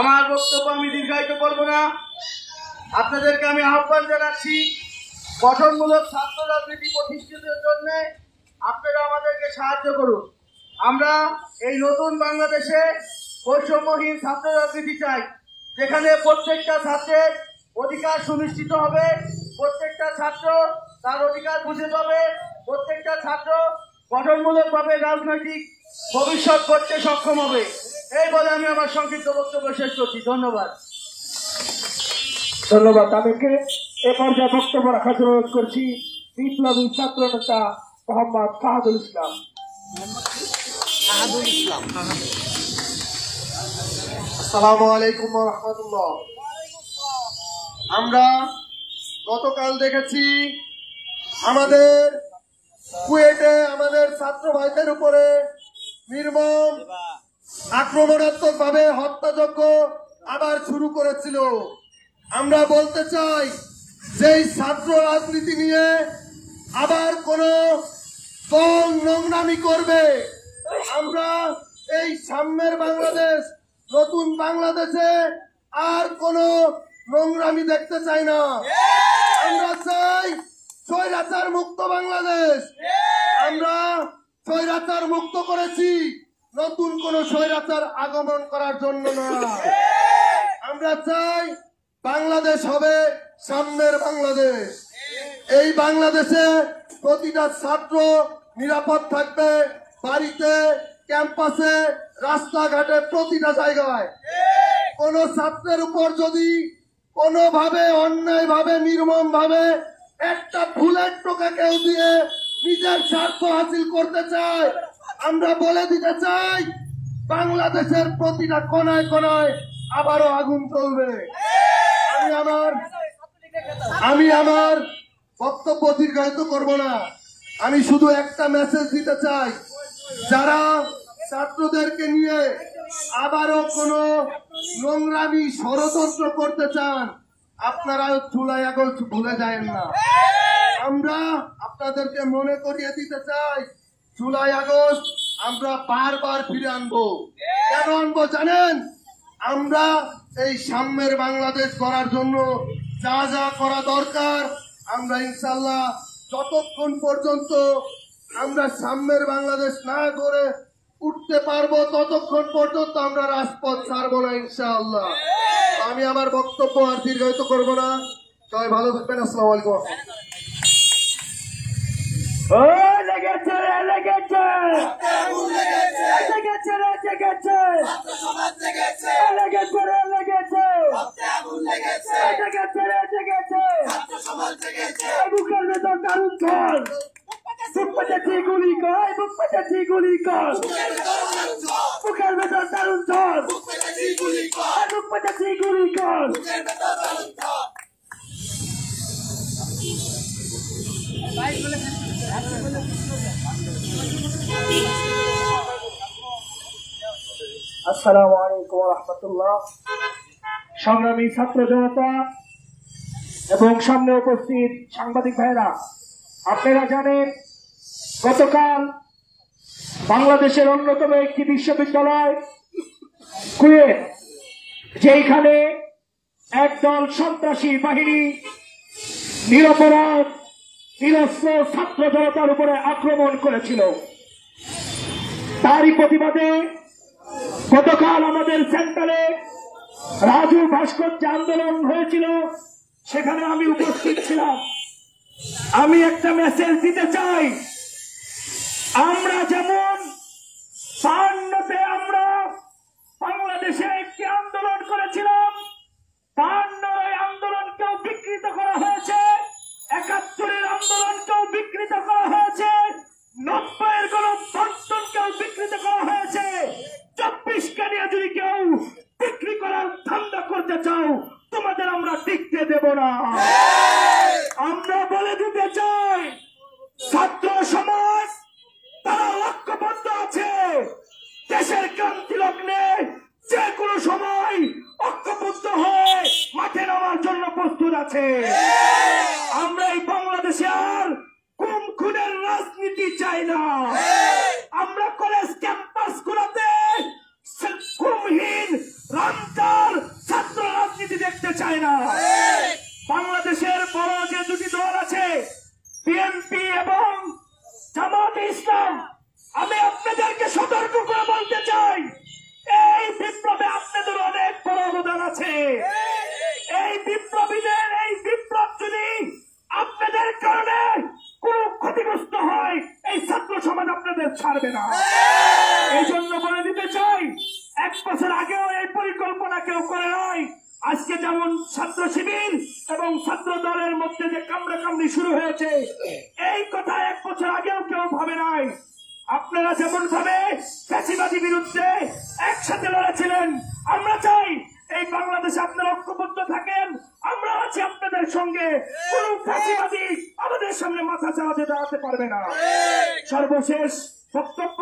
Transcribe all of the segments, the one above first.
আমার বক্তব্য আমি দীর্ঘায়িত করব না। আপনাদেরকে আমি আহ্বান জানাচ্ছি, গঠনমূলক ছাত্র রাজনীতি প্রতিষ্ঠিতের জন্য আপনারা আমাদেরকে সাহায্য করুন। আমরা এই নতুন বাংলাদেশে বৈষম্যহীন ছাত্র রাজনীতি চাই, যেখানে প্রত্যেকটা ছাত্রের অধিকার সুনিশ্চিত হবে, প্রত্যেকটা ছাত্র তার অধিকার বুঝে পাবে, প্রত্যেকটা ছাত্র গঠনমূলকভাবে রাজনৈতিক ভবিষ্যৎ করতে সক্ষম হবে। এই বলে আমি আমার সংক্ষিপ্ত বক্তব্য শেষ করছি। ধন্যবাদ। ধন্যবাদ তাদেরকে। এ পর্যায়ে বক্তব্য রাখার জন্য অনুরোধ করছি বিপ্লবী ছাত্র নেতা মোহাম্মদ ফাহাদুল ইসলাম। আসসালামু আলাইকুম ওয়া রাহমাতুল্লাহ। আমরা গতকাল দেখেছি আমাদের কুয়েটে আমাদের ছাত্র ভাইদের উপরে নির্মম আক্রমণাত্মক ভাবে হত্যাযজ্ঞ আবার শুরু করেছিল। আমরা বলতে চাই যে ছাত্র রাজনীতি নিয়ে আবার কোন দল নোংরামি করবে, আমরা এই সামনের বাংলাদেশ নতুন বাংলাদেশে আর কোন নোংরামি দেখতে চাই না। আমরা চাই স্বৈরাচার মুক্ত বাংলাদেশ। আমরা স্বৈরাচার মুক্ত করেছি, নতুন কোন স্বৈরাচার আগমন করার জন্য না। আমরা চাই বাংলাদেশ হবে সামনের বাংলাদেশ। এই বাংলাদেশে প্রতিটা ছাত্র নিরাপদ থাকবে, বাড়িতে, ক্যাম্পাসে, রাস্তাঘাটে, প্রতিটা জায়গায়। কোন ছাত্রের উপর যদি কোনোভাবে অন্যায় ভাবে নির্মম ভাবে একটা ফুলের টোকা কেউ দিয়ে নিজের স্বার্থ হাসিল করতে চায়, আমরা বলে দিতে চাই বাংলাদেশের প্রতিটা কোনায় কোনায় আবারও আগুন চলবে। আমি আমার বক্তব্য দীর্ঘায়িত করব না। আমি শুধু একটা মেসেজ দিতে চাই, যারা ছাত্রদেরকে নিয়ে আবারও কোন নোংরামি ষড়যন্ত্র করতে চান, আপনারা জুলাই আগস্ট ভুলে যায়েন না। আমরা আপনাদেরকে মনে করিয়ে দিতে চাই, জুলাই আগস্ট আমরা বারবার ফিরে আনবো। কেন আনবো জানেন? আমরা এই সামনের বাংলাদেশ করার জন্য যা যা করা দরকার আমরা ইনশাল্লাহ যতক্ষণ পর্যন্ত আমরা সামনের বাংলাদেশ না করে উঠতে পারবো ততক্ষণ পর্যন্ত আমরা রাজপথ ছাড়বো না ইনশাআল্লাহ। আমি আমার বক্তব্য আর দীর্ঘায়িত করবো না। সবাই ভালো থাকবেন। আসসালামু আলাইকুম। গুলি কর, গুলি কর, বুকের ভেতর দারুণ ঝড়, গুলি কর। আসসালামু আলাইকুম ওয়া রাহমাতুল্লাহ। সংগ্রামী ছাত্র জনতা এবং সামনে উপস্থিত সাংবাদিক ভাইরা, আপনারা জানেন গতকাল বাংলাদেশের অন্যতম একটি বিশ্ববিদ্যালয় কুয়েট, যেখানে একদল সন্ত্রাসী বাহিনী নিরপরাধ নিরস্ত্র ছাত্র জনতার উপরে আক্রমণ করেছিল। তারই প্রতিবাদে গতকাল আমাদের সেন্টারে রাজু ভাস্কর্য আন্দোলন হয়েছিল, সেখানে আমি উপস্থিত ছিলাম। আমি একটা মেসেজ দিতে চাই, আমরা যেমন ৫২-তে আমরা বাংলাদেশে একটি আন্দোলন করেছিলাম, ৫২ আন্দোলনকেও বিকৃত করা হয়েছে, ৭১-এর আন্দোলনকেও বিকৃত করা হয়েছে, ৯০-এর গণঅভ্যুত্থানকেও বিকৃত করা হয়েছে। ২৪কে নিয়ে যদি কেউ বিক্রি করার ধান্দা করতে চাও, তোমাদের আমরা টিকতে দেব না। আমরা বলে দিতে চাই, ছাত্র সমাজ তারা ঐক্যবদ্ধ আছে, দেশের ক্রান্তি লগ্নে যে কোনো সময় ঐক্যবদ্ধ হয়ে মাঠে নামার জন্য প্রস্তুত আছে। আমরা এই বাংলাদেশে আর গুম খুনের রাজনীতি চাই না। আমরা কলেজ ক্যাম্পাস গুলোতে চায় না। বাংলাদেশের বড় যে দুটি দল আছে, বিএনপি এবং জামায়াতে ইসলাম, আমি আপনাদেরকে সতর্ক করে বলতে চাই, এই বিপ্লবে আপনাদের অনেক বড় অবদান আছে। এই বিপ্লবীদের এই বিপ্লব যদি আপনাদের কারণে কোন ক্ষতিগ্রস্ত হয়, এই ছাত্র সমাজ আপনাদের ছাড়বে না। এই জন্য বলে দিতে চাই, 1 বছর আগেও এই পরিকল্পনা কেউ করে নাই। আজকে যেমন ছাত্র শিবির এবং ছাত্র দলের মধ্যে যে কামড়াকামড়ি শুরু হয়েছে, এই কথা 1 বছর আগেও কেউ ভাবে নাই। আপনারা যেমন ভাবে ফ্যাসিবাদী বিরুদ্ধে একসাথে লড়েছিলেন, আমরা চাই এই বাংলাদেশে আপনারা ঐক্যবদ্ধ থাকেন। আমরা আছি আপনাদের সঙ্গে, কোন ফ্যাসিবাদী আমাদের সামনে মাথা চালাতে দাঁড়াতে পারবে না। সর্বশেষ বক্তব্য,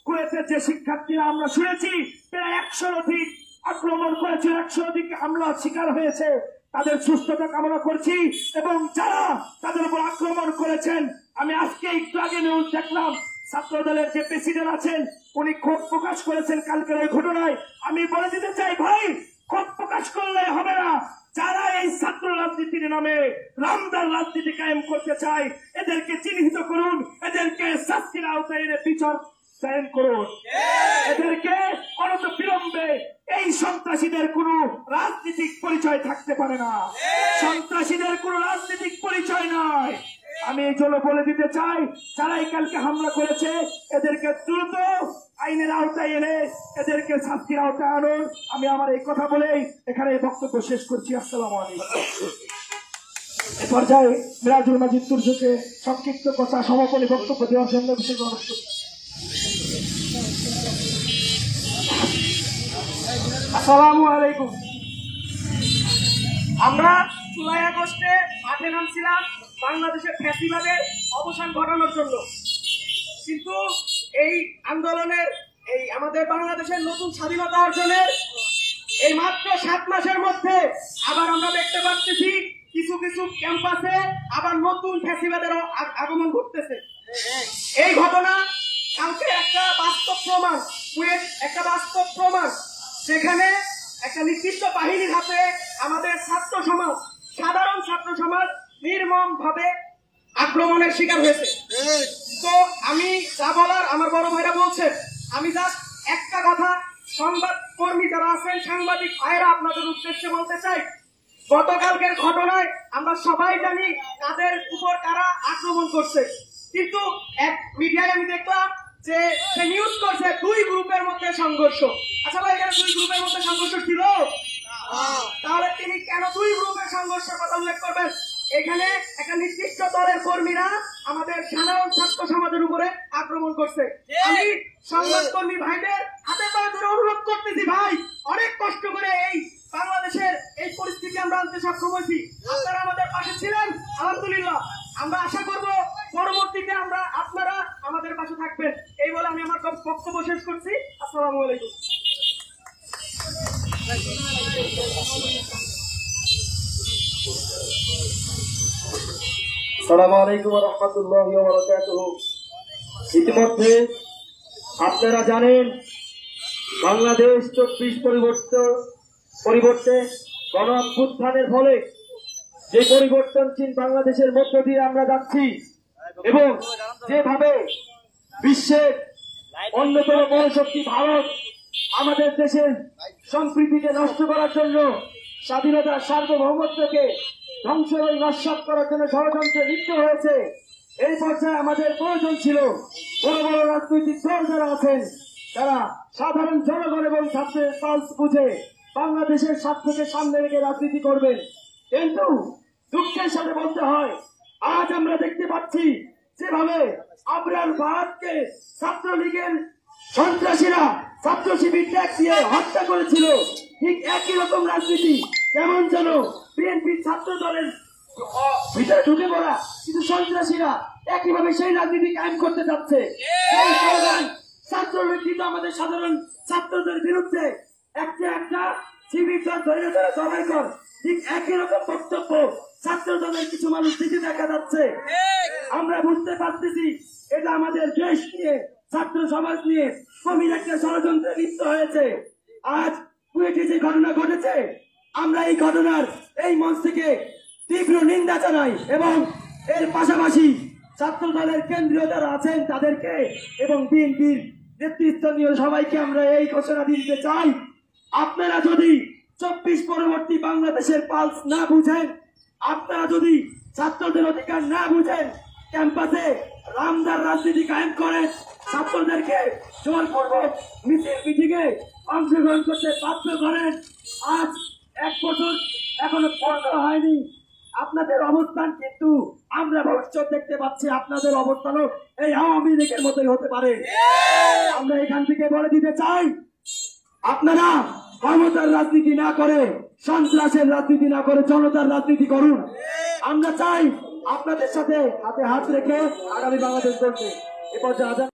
কুয়েতের যে শিক্ষার্থীরা আমরা শুনেছি প্রায় 100 অধিক আক্রমণ করেছে, 100 অধিক হামলার শিকার হয়েছে, তাদের সুস্থতা কামনা করছি। এবং যারা তাদের উপর আক্রমণ করেছেন, আমি আজকে একটু আগে নিউজ দেখলাম, ছাত্র দলের যে প্রেসিডেন্ট আছেন উনি ক্ষোভ প্রকাশ করেছেন কালকের ওই ঘটনায়। আমি বলে দিতে চাই, ভাই ক্ষোভ প্রকাশ করলে হবে না। যারা এই ছাত্র রাজনীতির নামে রামদার রাজনীতি কায়েম করতে চায়, এদেরকে চিহ্নিত করুন, এদেরকে শাস্তির আওতায় এনে বিচার চায়ন করুন। এদেরকে অনত বিলম্বে, এই সন্ত্রাসীদের কোন রাজনৈতিক পরিচয় থাকতে পারে না, সন্ত্রাসীদের কোন রাজনৈতিক পরিচয় নাই। আমি এই জন্য বলে দিতে চাই, যারাই কালকে হামলা করেছে এদেরকে দ্রুত আইনের আওতায় এনে এদেরকে শাস্তির আওতায় আনুন। আমি আমার এই কথা বলেই এখানে এই বক্তব্য শেষ করছি। আসসালামু আলাইকুম। এ পর্যায়ে মিরাজুল মাজিদ তুর্যকে সংক্ষিপ্ত কথা সমাপনী বক্তব্য দেওয়ার জন্য বিশেষ অনুরোধ করছি। আসসালামু আলাইকুম। আমরা জুলাই আগস্টে মাঠে নামছিলাম বাংলাদেশের ফ্যাসিবাদের অবসান ঘটানোর জন্য, কিন্তু এই আন্দোলনের, এই আমাদের বাংলাদেশের নতুন স্বাধীনতা অর্জনের এই মাত্র 7 মাসের মধ্যে আবার আমরা দেখতে পাচ্ছি কিছু কিছু ক্যাম্পাসে আবার নতুন ফ্যাসিবাদের আগমন ঘটতেছে। এই ঘটনা কালকে একটা বাস্তব প্রমাণ, কুয়েত একটা বাস্তব প্রমাণ। সেখানে একটা নির্দিষ্ট বাহিনীর হাতে আমাদের ছাত্র সমাজ, সাধারণ ছাত্র সমাজ নির্মম ভাবে আক্রমণের শিকার হয়েছে। তো আমি যা বলার আমার বড় ভাইরা বলছে, আমি জাস্ট একটা কথা সংবাদ কর্মী যারা আছেন, সাংবাদিক ভাইরা, আপনাদের উদ্দেশ্যে বলতে চাই, গতকালকের ঘটনায় আমরা সবাই জানি তাদের উপর কারা আক্রমণ করছে, কিন্তু এক মিডিয়ায় আমি দেখলাম যে সে নিউজ করছে 2 গ্রুপের মধ্যে সংঘর্ষ। আচ্ছা ভাই, এখানে 2 গ্রুপের মধ্যে সংঘর্ষ ছিল? তাহলে তিনি কেন 2 গ্রুপের সংঘর্ষের কথা উল্লেখ করবেন? এখানে একটা নির্দিষ্ট দলের কর্মীরা আমাদের সাধারণ ছাত্র সমাজের উপরে আক্রমণ করছে। আমি সংবাদকর্মী ভাইদের হাতে পায়ে ধরে অনুরোধ করতেছি, ভাই অনেক কষ্ট করে এই বাংলাদেশের এই পরিস্থিতি আমরা আনতে সক্ষম হয়েছি, আপনারা আমাদের পাশে ছিলেন, আলহামদুলিল্লাহ। আমরা আশা করব পরবর্তীতে আপনারা আমাদের পাশে থাকবেন। এই বলে আমি আমার বক্তব্য শেষ করছি। আসসালামু আলাইকুম। আসসালামু আলাইকুম ওয়া রাহমাতুল্লাহি ওয়া বারাকাতুহু। ইতিমধ্যে আপনারা জানেন, বাংলাদেশ 24 পরিবর্তে গণ অভ্যুত্থানের ফলে যে পরিবর্তনশীল বাংলাদেশের মধ্য দিয়ে আমরা যাচ্ছি, এবং যেভাবে বিশ্বের অন্যতম মহাশক্তি ভারত আমাদের দেশের সম্প্রীতিকে নষ্ট করার জন্য, স্বাধীনতার সার্বভৌমত্বকে ধ্বংস এবং নস্যাৎ করার জন্য ষড়যন্ত্রে লিপ্ত হয়েছে, এই পর্যায়ে আমাদের প্রয়োজন ছিল বড় বড় রাজনৈতিক দল যারা আছেন, তারা সাধারণ জনগণ এবং ছাত্রের পালস বুঝে বাংলাদেশের স্বার্থকে সামনে রেখে রাজনীতি করবেন। কিন্তু দুঃখের সাথে বলতে হয়, আজ আমরা দেখতে পাচ্ছি যেভাবে আবরার ফাহাদকে ছাত্রলীগের সন্ত্রাসীরা ছাত্র শিবির ট্যাগ দিয়ে হত্যা করেছিল, ঠিক একই রকম রাজনীতি কেমন যেন বিএনপি ছাত্র দলের ভিতরে ঢুকে পড়া কিন্তু সন্ত্রাসীরা একইভাবে সেই রাজনীতি কায়েম করতে যাচ্ছে। ছাত্রলীগ কিন্তু আমাদের সাধারণ ছাত্রদের বিরুদ্ধে একটা শিবির ধরে ধরে জবাই কর, ঠিক একই রকম বক্তব্য ছাত্র দলের কিছু মানুষ দিকে দেখা যাচ্ছে। আমরা বুঝতে পারতেছি এটা আমাদের দেশ নিয়ে, ছাত্র সমাজ নিয়ে গভীর একটা ষড়যন্ত্রে লিপ্ত হয়েছে। আজ কুয়েটে যে ঘটনা ঘটেছে, আমরা এই ঘটনার এই মঞ্চ থেকে তীব্র নিন্দা জানাই এবং এর পাশাপাশি ছাত্র দলের কেন্দ্রীয় যারা আছেন তাদেরকে এবং বিএনপির নেতৃস্থানীয় সবাইকে আমরা এই ঘোষণা দিতে চাই, আপনারা যদি 24 পরবর্তী বাংলাদেশের পালস না বুঝেন, আপনারা যদি ছাত্রদের অধিকার না বুঝেন, ক্যাম্পাসে রামদার রাজনীতি কায়েম করেন, ছাত্রদেরকে জোরপূর্বক মিছিল মিটিংয়ে অংশগ্রহণ করতে বাধ্য করেন, আজ 1 বছর এখনো পূর্ণ হয়নি, আপনাদের অবস্থান কিন্তু আমরা ভবিষ্যৎ দেখতে পাচ্ছি আপনাদের অবস্থানও এই আওয়ামী লীগের মতোই হতে পারে। আমরা এখান থেকে বলে দিতে চাই, আপনারা ক্ষমতার রাজনীতি না করে, সন্ত্রাসের রাজনীতি না করে জনতার রাজনীতি করুন। আমরা চাই আপনাদের সাথে হাতে হাত রেখে আগামী বাংলাদেশ গড়তে। এ পর্যায়ে